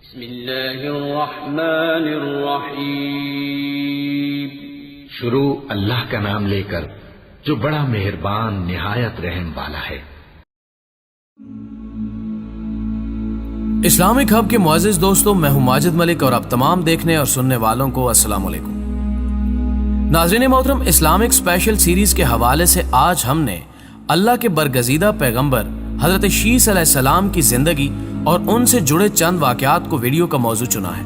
بسم اللہ الرحمن الرحیم۔ شروع اللہ کا نام لے کر جو بڑا مہربان نہایت رحم والا ہے۔ اسلامک ہب کے معزز دوستوں، میں ہوں ماجد ملک اور آپ تمام دیکھنے اور سننے والوں کو السلام علیکم۔ ناظرین محترم، اسلامک اسپیشل سیریز کے حوالے سے آج ہم نے اللہ کے برگزیدہ پیغمبر حضرت شیس علیہ السلام کی زندگی اور ان سے جڑے چند واقعات کو ویڈیو کا موضوع چنا ہے۔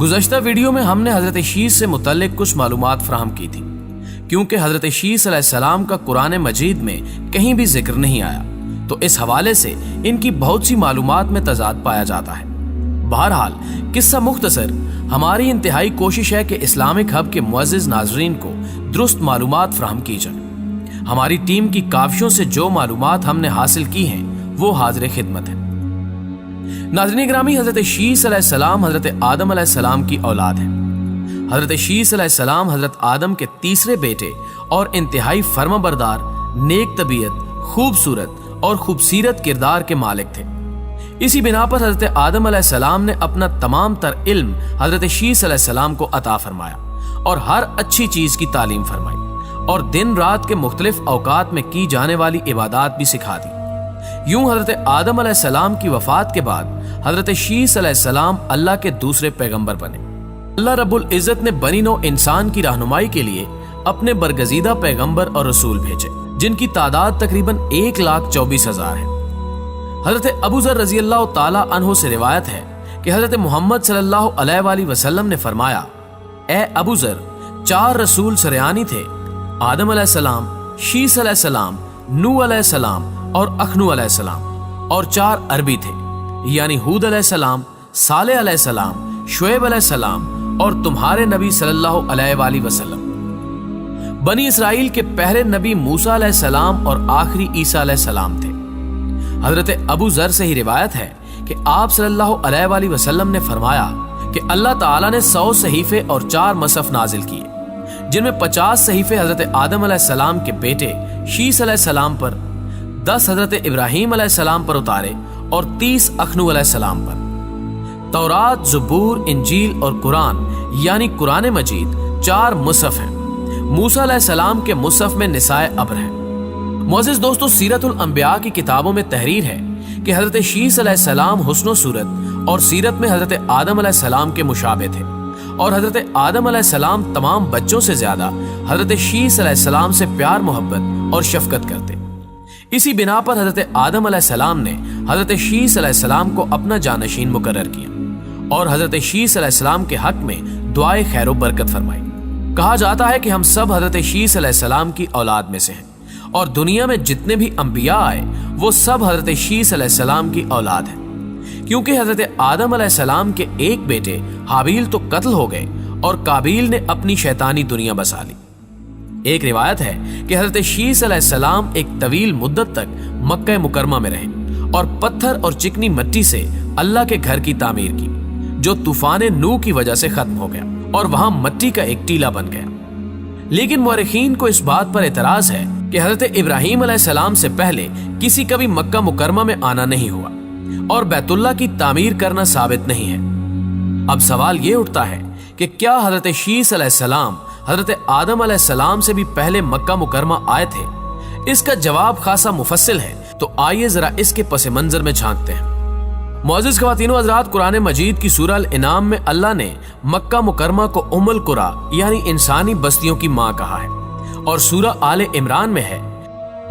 گزشتہ ویڈیو میں ہم نے حضرت شیس سے متعلق کچھ معلومات فراہم کی تھی، کیونکہ حضرت شیس علیہ السلام کا قرآن مجید میں کہیں بھی ذکر نہیں آیا، تو اس حوالے سے ان کی بہت سی معلومات میں تضاد پایا جاتا ہے۔ بہرحال قصہ مختصر، ہماری انتہائی کوشش ہے کہ اسلامک ہب کے معزز ناظرین کو درست معلومات فراہم کی جائے۔ ہماری ٹیم کی کاوشوں سے جو معلومات ہم نے حاصل کی ہیں وہ حاضر خدمت ہیں۔ ناظرین گرامی، حضرت شیس علیہ السلام حضرت آدم علیہ السلام کی اولاد ہیں۔ حضرت شیس علیہ السلام حضرت آدم کے تیسرے بیٹے اور انتہائی فرمانبردار، نیک طبیعت، خوبصورت اور خوبصیرت کردار کے مالک تھے۔ اسی بنا پر حضرت آدم علیہ السلام نے اپنا تمام تر علم حضرت شیس علیہ السلام کو عطا فرمایا اور ہر اچھی چیز کی تعلیم فرمائی، اور دن رات کے مختلف اوقات میں کی جانے والی عبادات بھی سکھا دی۔ یوں حضرت آدم علیہ السلام کی وفات کے بعد حضرت شیس علیہ السلام اللہ کے دوسرے پیغمبر بنے۔ اللہ رب العزت نے بنی نوع انسان کی رہنمائی کے لیے اپنے برگزیدہ پیغمبر اور رسول بھیجے، جن کی تعداد تقریباً 1,24,000 ہے۔ حضرت ابو ذر رضی اللہ تعالی عنہ سے روایت ہے کہ حضرت محمد صلی اللہ علیہ وآلہ وسلم نے فرمایا، اے ابو ذر، 4 رسول سریانی تھے، آدم علیہ السلام، شیس علیہ السلام، نوح علیہ السلام اور اخنو علیہ السلام، اور 4 عربی تھے، یعنی ہود علیہ السلام، صالح علیہ السلام، شعیب علیہ السلام اور تمہارے نبی صلی اللہ علیہ وآلہ وسلم۔ بنی اسرائیل کے پہلے نبی موسیٰ علیہ السلام اور آخری عیسیٰ علیہ السلام تھے۔ حضرت ابو ذر سے ہی روایت ہے کہ آپ صلی اللہ علیہ وآلہ وسلم نے فرمایا کہ اللہ تعالیٰ نے 100 صحیفے اور 4 مصحف نازل کیے، جن میں 50 صحیفے حضرت آدم علیہ السلام کے بیٹے شیس علیہ السلام پر، 10 حضرت ابراہیم علیہ السلام پر اتارے اور 30 اخنو علیہ السلام پر۔ تورات، زبور، انجیل اور قرآن یعنی قرآن مجید 4 مصحف ہیں۔ موسیٰ علیہ السلام کے مصحف میں نسائے ابر ہے۔ معزز دوستو، سیرت الانبیاء کی کتابوں میں تحریر ہے کہ حضرت شیس علیہ السلام حسن و صورت اور سیرت میں حضرت آدم علیہ السلام کے مشابہ تھے، اور حضرت آدم علیہ السلام تمام بچوں سے زیادہ حضرت شیس علیہ السلام سے پیار محبت اور شفقت کرتے۔ اسی بنا پر حضرت آدم علیہ السلام نے حضرت شیس علیہ السلام کو اپنا جانشین مقرر کیا اور حضرت شیس علیہ السلام کے حق میں دعائے خیر و برکت فرمائی۔ کہا جاتا ہے کہ ہم سب حضرت شیس علیہ السلام کی اولاد میں سے ہیں، اور دنیا میں جتنے بھی انبیاء آئے وہ سب حضرت شیس علیہ السلام کی اولاد ہیں، کیونکہ حضرت آدم علیہ السلام کے ایک بیٹے حابیل تو قتل ہو گئے اور قابیل نے اپنی شیطانی دنیا بسا لی۔ ایک روایت ہے کہ حضرت شیس علیہ السلام ایک طویل مدت تک مکہ مکرمہ میں رہے اور پتھر اور چکنی مٹی سے اللہ کے گھر کی تعمیر کی، جو طوفان نوح کی وجہ سے ختم ہو گیا اور وہاں مٹی کا ایک ٹیلہ بن گیا۔ لیکن مورخین کو اس بات پر اعتراض ہے کہ حضرت ابراہیم علیہ السلام سے پہلے کسی کا بھی مکہ مکرمہ میں آنا نہیں ہوا اور بیت اللہ کی تعمیر کرنا ثابت نہیں ہے۔ اب سوال یہ اٹھتا ہے کہ کیا حضرت شیس علیہ السلام حضرت آدم علیہ السلام سے بھی پہلے مکہ مکرمہ آئے تھے؟ اس کا جواب خاصا مفصل ہے، تو آئیے ذرا اس کے پس منظر میں جھانکتے ہیں۔ معزز خواتین و حضرات، قرآن مجید کی سورہ الانعام میں اللہ نے مکہ مکرمہ کو ام القری یعنی انسانی بستیوں کی ماں کہا ہے، اور سورہ آل عمران میں ہے،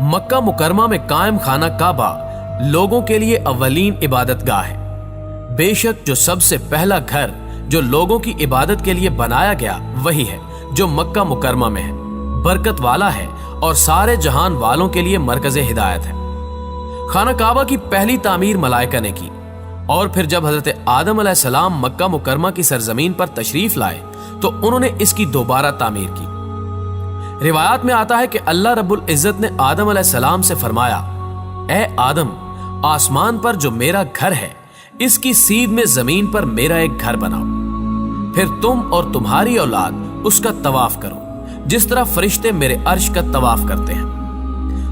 مکہ مکرمہ میں قائم خانہ کعبہ لوگوں کے لیے اولین عبادت گاہ ہے۔ بے شک جو سب سے پہلا گھر جو لوگوں کی عبادت کے لیے بنایا گیا وہی ہے جو مکہ مکرمہ میں ہے، برکت والا ہے اور سارے جہان والوں کے لیے مرکز ہدایت ہے۔ خانہ کعبہ کی پہلی تعمیر ملائکہ نے کی، اور پھر جب حضرت آدم علیہ السلام مکہ مکرمہ کی سرزمین پر تشریف لائے تو انہوں نے اس کی دوبارہ تعمیر کی۔ روایات میں آتا ہے کہ اللہ رب العزت نے آدم علیہ السلام سے فرمایا، اے آدم، آسمان پر جو میرا گھر ہے اس کی سیدھ میں زمین پر میرا ایک گھر بناؤ، پھر تم اور تمہاری اولاد اس کا طواف کرو جس طرح فرشتے میرے عرش کا طواف کرتے ہیں۔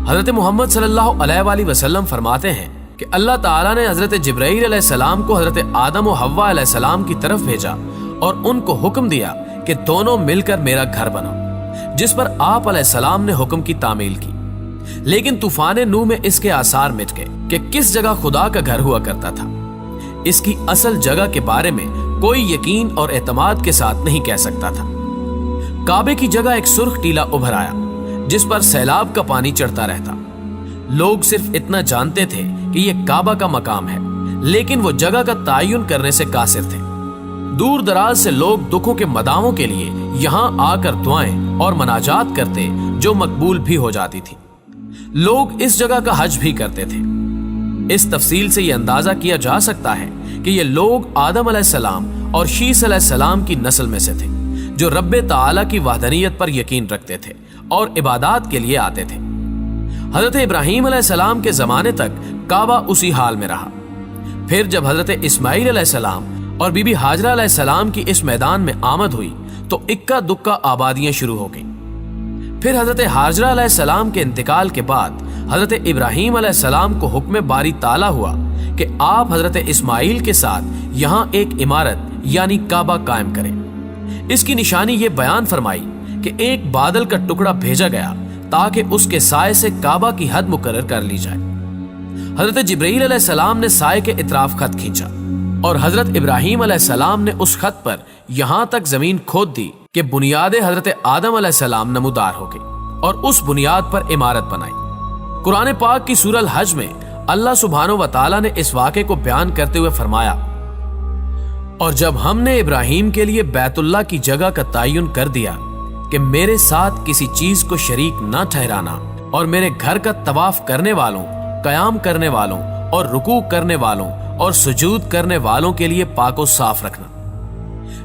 حضرت محمد صلی اللہ علیہ وآلہ وسلم فرماتے ہیں کہ کہ اللہ تعالیٰ نے حضرت جبرائیل علیہ السلام کو حضرت آدم و حوا علیہ السلام کی طرف بھیجا اور ان کو حکم دیا کہ دونوں مل کر میرا گھر بناؤ، جس پر آپ علیہ السلام نے حکم کی تعمیل کی۔ لیکن طوفان نوح میں اس کے آثار مٹ گئے کہ کس جگہ خدا کا گھر ہوا کرتا تھا۔ اس کی اصل جگہ کے بارے میں کوئی یقین اور اعتماد کے ساتھ نہیں کہہ سکتا تھا۔ کعبے کی جگہ ایک سرخ ٹیلا ابھر آیا جس پر سیلاب کا پانی چڑھتا رہتا۔ لوگ صرف اتنا جانتے تھے کہ یہ کعبہ کا مقام ہے، لیکن وہ جگہ کا تعین کرنے سے قاصر تھے۔ دور دراز سے لوگ دکھوں کے مداووں کے لیے یہاں آ کر دعائیں اور مناجات کرتے جو مقبول بھی ہو جاتی تھی۔ لوگ اس جگہ کا حج بھی کرتے تھے۔ اس تفصیل سے یہ اندازہ کیا جا سکتا ہے کہ یہ لوگ آدم علیہ السلام اور شیس علیہ السلام کی نسل میں سے تھے، جو رب تعالیٰ کی وحدانیت پر یقین رکھتے تھے اور عبادات کے لیے آتے تھے۔ حضرت ابراہیم علیہ السلام کے زمانے تک کعبہ اسی حال میں رہا۔ پھر جب حضرت اسماعیل علیہ السلام اور بی بی ہاجرہ علیہ السلام کی اس میدان میں آمد ہوئی تو اکا دکا آبادیاں شروع ہو گئیں۔ پھر حضرت ہاجرہ علیہ السلام کے انتقال کے بعد حضرت ابراہیم علیہ السلام کو حکم باری تعالیٰ ہوا کہ آپ حضرت اسماعیل کے ساتھ یہاں ایک عمارت یعنی کعبہ قائم کریں۔ اس کی نشانی یہ بیان فرمائی کہ ایک بادل کا ٹکڑا بھیجا گیا تاکہ اس کے سائے سے کعبہ کی حد مقرر کر لی جائے۔ حضرت جبرائیل علیہ السلام نے سائے کے اطراف خط کھینچا اور حضرت ابراہیم علیہ السلام نے اس خط پر یہاں تک زمین کھود دی کہ بنیاد حضرت آدم علیہ السلام نمودار ہو گئی اور اس بنیاد پر عمارت بنائی۔ قرآن پاک کی سورہ الحج میں اللہ سبحانہ و تعالیٰ نے اس واقعے کو بیان کرتے ہوئے فرمایا، اور جب ہم نے ابراہیم کے لیے بیت اللہ کی جگہ کا تعین کر دیا کہ میرے ساتھ کسی چیز کو شریک نہ ٹھہرانا اور میرے گھر کا طواف کرنے والوں، قیام کرنے والوں اور رکوع کرنے والوں اور سجود کرنے والوں کے لیے پاک و صاف رکھنا۔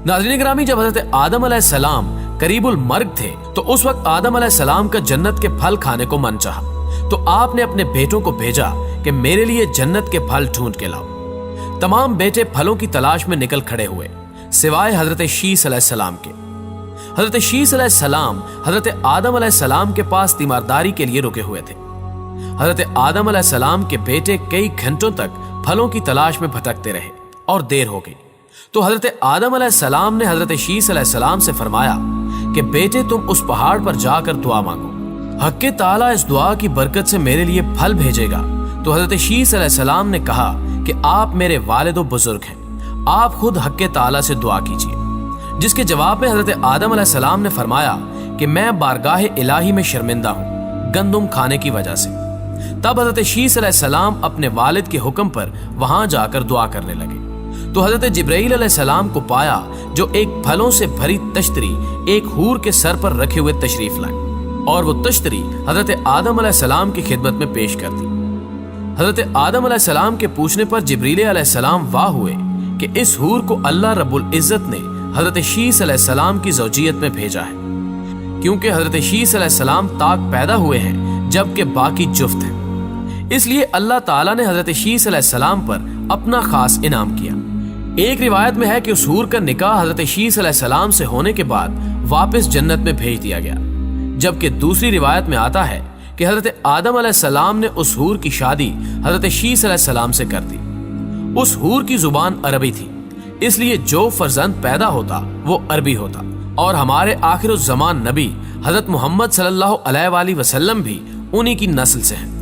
ناظرین گرامی، جب حضرت آدم علیہ السلام قریب المرگ تھے تو اس وقت آدم علیہ السلام کا جنت کے پھل کھانے کو من چاہا، تو آپ نے اپنے بیٹوں کو بھیجا کہ میرے لیے جنت کے پھل ڈھونڈ کے لاؤ۔ تمام بیٹے پھلوں کی تلاش میں نکل کھڑے ہوئے سوائے حضرت شیس علیہ السلام کے۔ حضرت شیس علیہ السلام حضرت آدم علیہ السلام کے پاس تیمارداری کے لیے رکے ہوئے تھے۔ حضرت آدم علیہ السلام کے بیٹے کئی گھنٹوں تک پھلوں کی تلاش میں بھٹکتے رہے اور دیر ہو گئی، تو حضرت آدم علیہ السلام نے حضرت شیس علیہ السلام سے فرمایا کہ بیٹے تم اس پہاڑ پر جا کر دعا مانگو، حق تعالیٰ اس دعا کی برکت سے میرے لیے پھل بھیجے گا۔ تو حضرت شیس علیہ السلام نے کہا کہ آپ میرے والد و بزرگ ہیں، آپ خود حق تعالیٰ سے دعا کیجیے، جس کے جواب میں حضرت آدم علیہ السلام نے فرمایا کہ میں بارگاہ الہی میں شرمندہ ہوں گندم کھانے کی وجہ سے۔ تب حضرت شیس علیہ السلام اپنے والد کے حکم پر وہاں جا کر دعا کرنے لگے، تو حضرت جبرائیل علیہ السلام کو پایا جو ایک پھلوں سے بھری تشتری ایک حور کے سر پر رکھے ہوئے تشریف لائے، اور وہ تشتری حضرت آدم علیہ السلام کی خدمت میں پیش کر دی۔ حضرت آدم علیہ السلام کے پوچھنے پر جبرائیل علیہ السلام واہ ہوئے کہ اس حور کو اللہ رب العزت نے حضرت شیس علیہ السلام کی زوجیت میں بھیجا ہے، کیونکہ حضرت شیس علیہ السلام تاک پیدا ہوئے ہیں جبکہ باقی جفت ہیں، اس لیے اللہ تعالیٰ نے حضرت شیس علیہ السلام پر اپنا خاص انعام کیا۔ ایک روایت میں ہے کہ اس حور کا نکاح حضرت شیس علیہ السلام سے ہونے کے بعد واپس جنت میں بھیج دیا گیا، جبکہ دوسری روایت میں آتا ہے کہ حضرت آدم علیہ السلام نے اس حور کی شادی حضرت شیس علیہ السلام سے کر دی۔ اس حور کی زبان عربی تھی، اس لیے جو فرزند پیدا ہوتا وہ عربی ہوتا، اور ہمارے آخر الزمان نبی حضرت محمد صلی اللہ علیہ وآلہ وسلم بھی انہی کی نسل سے ہیں۔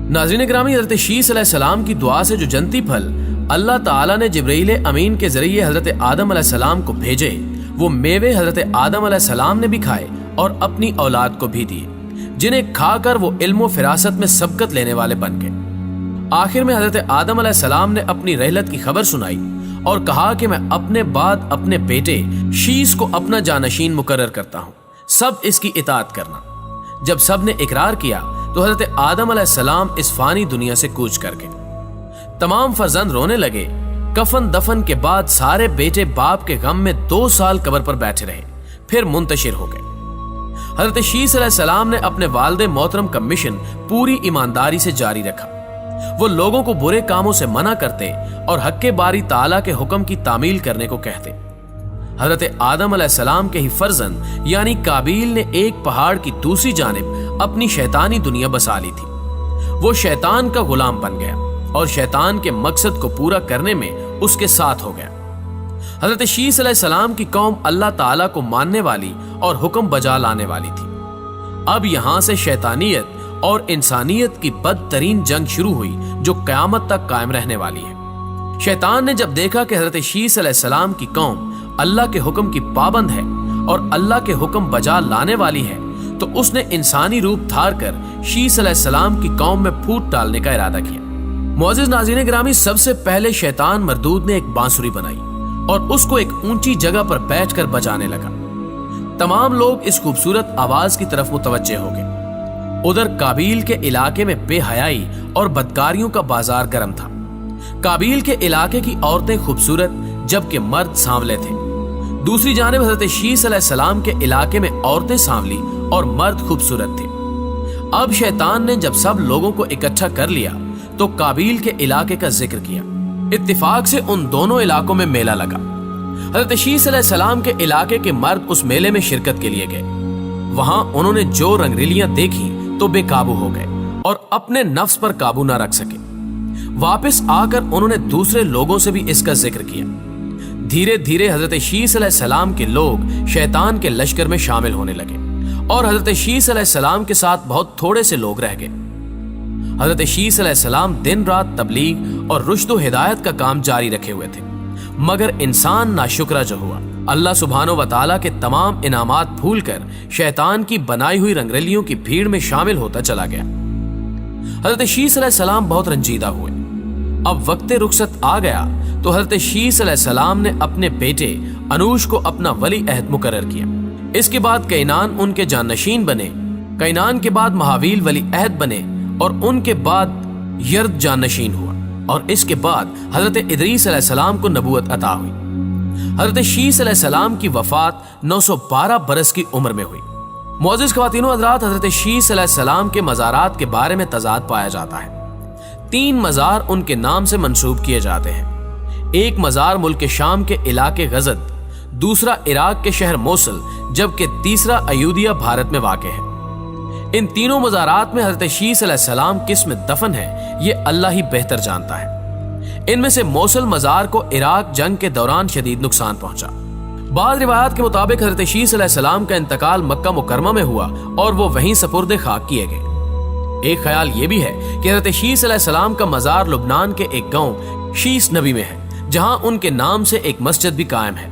ناظرین گرامی، حضرت شیس علیہ السلام کی دعا سے جو جنتی پھل اللہ تعالیٰ نے جبرائیل امین کے ذریعے حضرت آدم علیہ السلام کو بھیجے، وہ میوے حضرت آدم علیہ السلام نے بھی کھائے اور اپنی اولاد کو بھی دیے، جنہیں کھا کر وہ علم و فراست میں سبقت لینے والے بن گئے۔ آخر میں حضرت آدم علیہ السلام نے اپنی رحلت کی خبر سنائی اور کہا کہ میں اپنے بعد اپنے بیٹے شیس کو اپنا جانشین مقرر کرتا ہوں، سب اس کی اطاعت کرنا۔ جب سب نے اقرار کیا تو حضرت آدم علیہ السلام اس فانی دنیا سے کوچ کر گئے۔ تمام فرزند رونے لگے۔ کفن دفن کے بعد سارے بیٹے باپ کے غم میں 2 سال قبر پر بیٹھے رہے، پھر منتشر ہو گئے۔ حضرت شیس علیہ السلام نے اپنے والد محترم کا مشن پوری ایمانداری سے جاری رکھا۔ وہ لوگوں کو برے کاموں سے منع کرتے اور حق باری تعالیٰ کے حکم کی تعمیل کرنے کو کہتے۔ حضرت آدم علیہ السلام کے ہی فرزند یعنی قابیل نے ایک پہاڑ کی دوسری جانب اپنی شیطانی دنیا بسا لی تھی۔ وہ شیطان کا غلام بن گیا اور شیطان کے مقصد کو پورا کرنے میں اس کے ساتھ ہو گیا۔ حضرت شیس علیہ السلام کی قوم اللہ تعالیٰ کو ماننے والی اور حکم بجا لانے والی تھی۔ اب یہاں سے شیطانیت اور انسانیت کی بدترین جنگ شروع ہوئی جو قیامت تک قائم رہنے والی ہے۔ شیطان نے جب دیکھا کہ حضرت شیس علیہ السلام کی قوم اللہ کے حکم کی پابند ہے اور اللہ کے حکم بجا لانے والی ہے تو اس نے انسانی روپ دھار کر شیس علیہ السلام کی قوم میں پھوٹ ڈالنے کا ارادہ کیا۔ معزز ناظرین گرامی، سب سے پہلے شیطان مردود نے ایک بانسری بنائی اور اس کو ایک اونچی جگہ پر بیٹھ کر بجانے لگا۔ تمام لوگ اس خوبصورت آواز کی طرف متوجہ ہو گئے۔ ادھر کابیل کے علاقے میں بے حیائی اور بدکاریوں کا بازار گرم تھا۔ کابیل کے علاقے کی عورتیں خوبصورت جبکہ مرد سانولے تھے۔ دوسری جانب حضرت شیس علیہ السلام کے علاقے میں عورتیں سانولی اور مرد خوبصورت تھے۔ اب شیطان نے جب سب لوگوں کو اکٹھا کر لیا تو کابیل کے علاقے کا ذکر کیا۔ اتفاق سے ان دونوں علاقوں میں میلہ لگا۔ حضرت شیس علیہ السلام کے علاقے کے مرد اس میلے میں شرکت کے لیے گئے۔ وہاں انہوں نے جو رنگریلیاں دیکھی تو بے قابو ہو گئے اور اپنے نفس پر قابو نہ رکھ سکے۔ واپس آ کر انہوں نے دوسرے لوگوں سے بھی اس کا ذکر کیا۔ دھیرے دھیرے حضرت شیس علیہ السلام کے لوگ شیطان کے لشکر میں شامل ہونے لگے اور حضرت شیس علیہ السلام کے ساتھ بہت تھوڑے سے لوگ رہ گئے۔ حضرت شیس علیہ السلام دن رات تبلیغ اور رشد و ہدایت کا کام جاری رکھے ہوئے تھے، مگر انسان ناشکرا جو ہوا، اللہ سبحانہ و تعالیٰ کے تمام انعامات بھول کر شیطان کی بنائی ہوئی رنگریلیوں کی بھیڑ میں شامل ہوتا چلا گیا۔ حضرت شیس علیہ السلام بہت رنجیدہ ہوئے۔ اب وقت رخصت آ گیا تو حضرت شیس علیہ السلام نے اپنے بیٹے انوش کو اپنا ولی عہد مقرر کیا۔ اس کے بعد کینان ان کے جانشین بنے، کینان کے بعد مہاویل ولی عہد بنے اور ان کے بعد یرد جانشین ہوا، اور اس کے بعد حضرت ادریس علیہ السلام کو نبوت عطا ہوئی۔ حضرت شیس علیہ السلام کی وفات 912 برس کی عمر میں ہوئی۔ معزز خواتین و حضرات، حضرت شیس علیہ السلام کے مزارات کے بارے میں تضاد پایا جاتا ہے۔ 3 مزار ان کے نام سے منسوب کیے جاتے ہیں۔ ایک مزار ملک شام کے علاقے غزد، دوسرا عراق کے شہر موصل، جبکہ تیسرا ایودھیا بھارت میں واقع ہے۔ ان تینوں مزارات میں حضرت شیس علیہ السلام کس میں دفن ہے یہ اللہ ہی بہتر جانتا ہے۔ ان میں سے موصل مزار کو عراق جنگ کے دوران شدید نقصان پہنچا۔ بعض روایات کے مطابق حضرت شیس علیہ السلام کا انتقال مکہ مکرمہ میں ہوا اور وہ وہیں سپرد خاک کیے گئے۔ ایک خیال یہ بھی ہے کہ حضرت شیس علیہ السلام کا مزار لبنان کے ایک گاؤں شیس نبی میں ہے، جہاں ان کے نام سے ایک مسجد بھی قائم ہے۔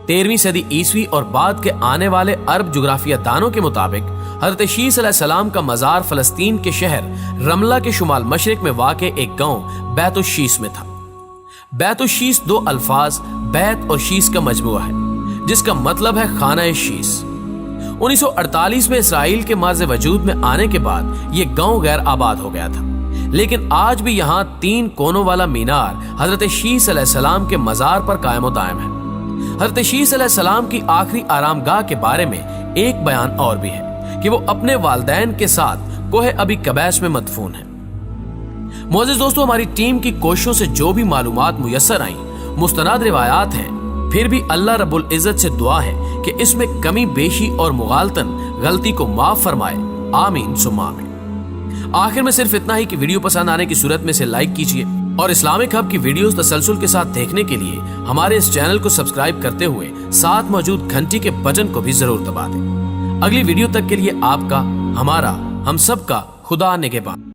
13ویں صدی عیسوی اور بعد کے آنے والے عرب جغرافیہ دانوں کے مطابق حضرت شیس علیہ السلام کا مزار فلسطین کے شہر رملہ کے شمال مشرق میں واقع ایک گاؤں بیت الشیس میں تھا۔ بیت الشیس 2 الفاظ بیت اور شیس کا مجموعہ ہے، جس کا مطلب ہے خانہ شیس۔ 1948 میں اسرائیل کے مرز وجود میں آنے کے بعد یہ گاؤں غیر آباد ہو گیا تھا، لیکن آج بھی یہاں 3 کونوں والا مینار حضرت شیس علیہ السلام کے مزار پر قائم و دائم ہے۔ حضرت شیس علیہ السلام کی آخری آرام گاہ کے بارے میں ایک بیان اور بھی ہے کہ وہ اپنے والدین کے ساتھ کوہ ابی قبیس میں مدفون ہیں۔ معزز دوستو، ہماری ٹیم کی کوششوں سے جو بھی معلومات میسر آئیں مستند روایات ہیں، پھر بھی اللہ رب العزت سے دعا ہے کہ اس میں کمی بیشی اور مغالطن غلطی کو معاف فرمائے، آمین ثم آمین۔ آخر میں صرف اتنا ہی کہ ویڈیو پسند آنے کی صورت میں سے لائک کیجیے اور اسلامک ہب کی ویڈیوز تسلسل کے ساتھ دیکھنے کے لیے ہمارے اس چینل کو سبسکرائب کرتے ہوئے ساتھ موجود گھنٹی کے بٹن کو بھی ضرور دبا دیں۔ اگلی ویڈیو تک کے لیے آپ کا، ہمارا، ہم سب کا خدا نگہبان۔